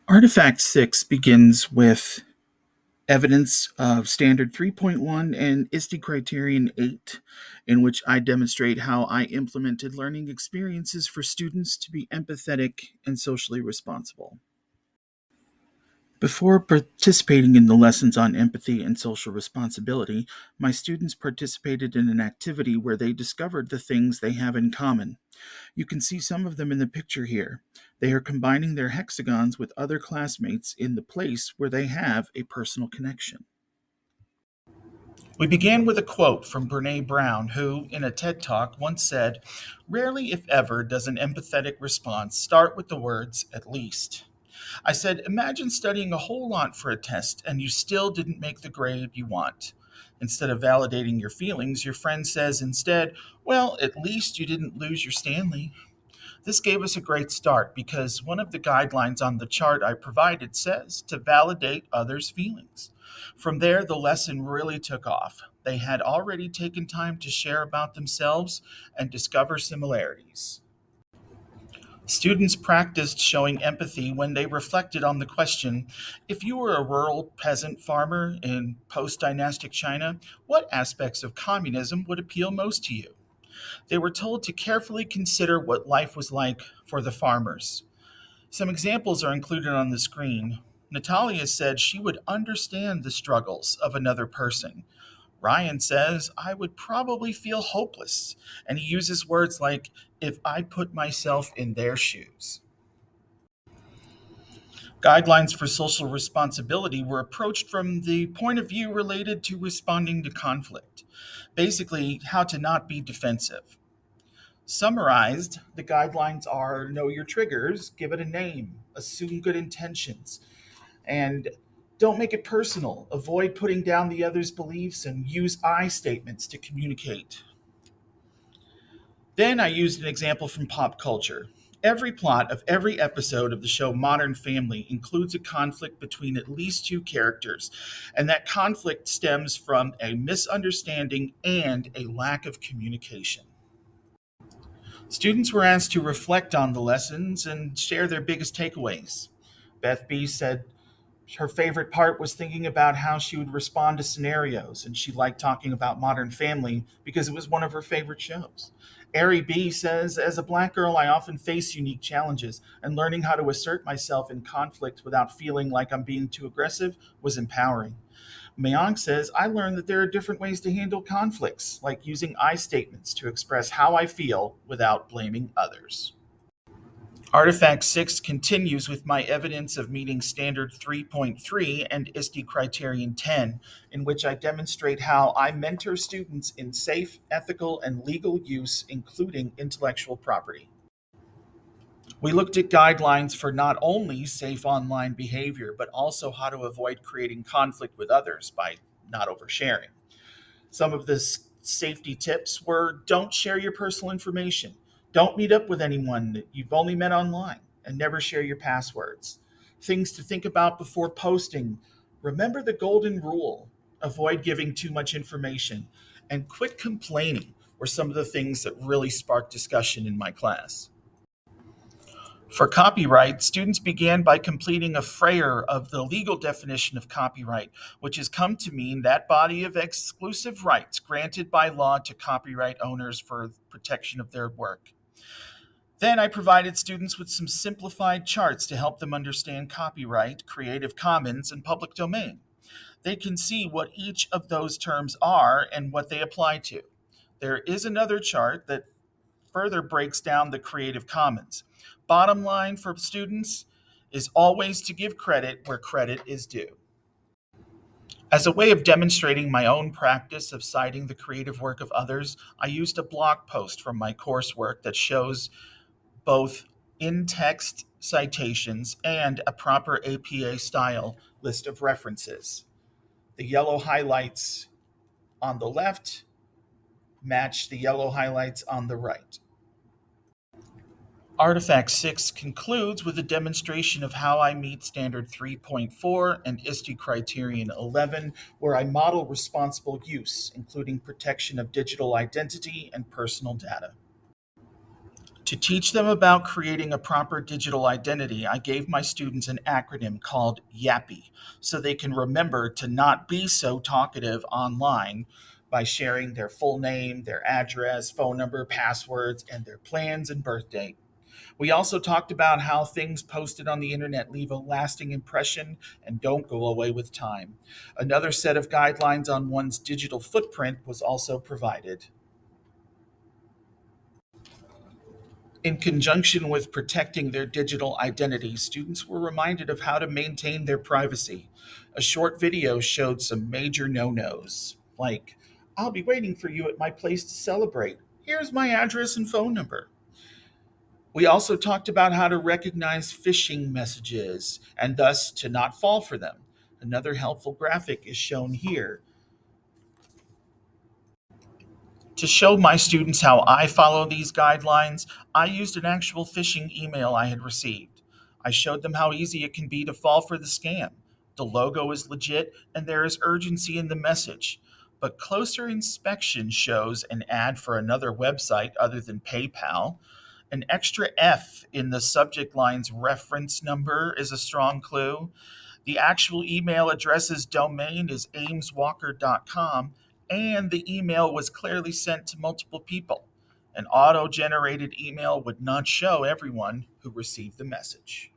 Artifact 6 begins with evidence of Standard 3.1 and ISTE Criterion 8, in which I demonstrate how I implemented learning experiences for students to be empathetic and socially responsible. Before participating in the lessons on empathy and social responsibility, my students participated in an activity where they discovered the things they have in common. You can see some of them in the picture here. They are combining their hexagons with other classmates in the place where they have a personal connection. We began with a quote from Brene Brown, who, in a TED Talk, once said, "Rarely, if ever, does an empathetic response start with the words, at least." I said, imagine studying a whole lot for a test and you still didn't make the grade you want. Instead of validating your feelings, your friend says instead, well, at least you didn't lose your Stanley. This gave us a great start because one of the guidelines on the chart I provided says to validate others' feelings. From there, the lesson really took off. They had already taken time to share about themselves and discover similarities. Students practiced showing empathy when they reflected on the question, if you were a rural peasant farmer in post dynastic China, what aspects of communism would appeal most to you? They were told to carefully consider what life was like for the farmers. Some examples are included on the screen. Natalia said she would understand the struggles of another person. Ryan says, I would probably feel hopeless. And he uses words like, if I put myself in their shoes. Guidelines for social responsibility were approached from the point of view related to responding to conflict. Basically, how to not be defensive. Summarized, the guidelines are know your triggers, give it a name, assume good intentions, and don't make it personal. Avoid putting down the other's beliefs and use I statements to communicate. Then I used an example from pop culture. Every plot of every episode of the show Modern Family includes a conflict between at least two characters, and that conflict stems from a misunderstanding and a lack of communication. Students were asked to reflect on the lessons and share their biggest takeaways. Beth B said her favorite part was thinking about how she would respond to scenarios, and she liked talking about Modern Family because it was one of her favorite shows. Ari B says, as a black girl, I often face unique challenges, and learning how to assert myself in conflict without feeling like I'm being too aggressive was empowering. Mayank says, I learned that there are different ways to handle conflicts, like using I statements to express how I feel without blaming others. Artifact 6 continues with my evidence of meeting Standard 3.3 and ISTE Criterion 10, in which I demonstrate how I mentor students in safe, ethical, and legal use, including intellectual property. We looked at guidelines for not only safe online behavior, but also how to avoid creating conflict with others by not oversharing. Some of the safety tips were don't share your personal information, don't meet up with anyone that you've only met online, and never share your passwords. Things to think about before posting: remember the golden rule, avoid giving too much information, and quit complaining were some of the things that really sparked discussion in my class. For copyright, students began by completing a frayeur of the legal definition of copyright, which has come to mean that body of exclusive rights granted by law to copyright owners for protection of their work. Then I provided students with some simplified charts to help them understand copyright, Creative Commons, and public domain. They can see what each of those terms are and what they apply to. There is another chart that further breaks down the Creative Commons. Bottom line for students is always to give credit where credit is due. As a way of demonstrating my own practice of citing the creative work of others, I used a blog post from my coursework that shows both in text citations and a proper APA style list of references. The yellow highlights on the left match the yellow highlights on the right. Artifact 6 concludes with a demonstration of how I meet Standard 3.4 and ISTE Criterion 11, where I model responsible use, including protection of digital identity and personal data. To teach them about creating a proper digital identity, I gave my students an acronym called YAPI so they can remember to not be so talkative online by sharing their full name, their address, phone number, passwords, and their plans and birthday. We also talked about how things posted on the internet leave a lasting impression and don't go away with time. Another set of guidelines on one's digital footprint was also provided. In conjunction with protecting their digital identity, students were reminded of how to maintain their privacy. A short video showed some major no nos, like, I'll be waiting for you at my place to celebrate. Here's my address and phone number. We also talked about how to recognize phishing messages and thus to not fall for them. Another helpful graphic is shown here. To show my students how I follow these guidelines, I used an actual phishing email I had received. I showed them how easy it can be to fall for the scam. The logo is legit and there is urgency in the message. But closer inspection shows an ad for another website other than PayPal. An extra F in the subject line's reference number is a strong clue. The actual email address's domain is ameswalker.com, and the email was clearly sent to multiple people. An auto generated email would not show everyone who received the message.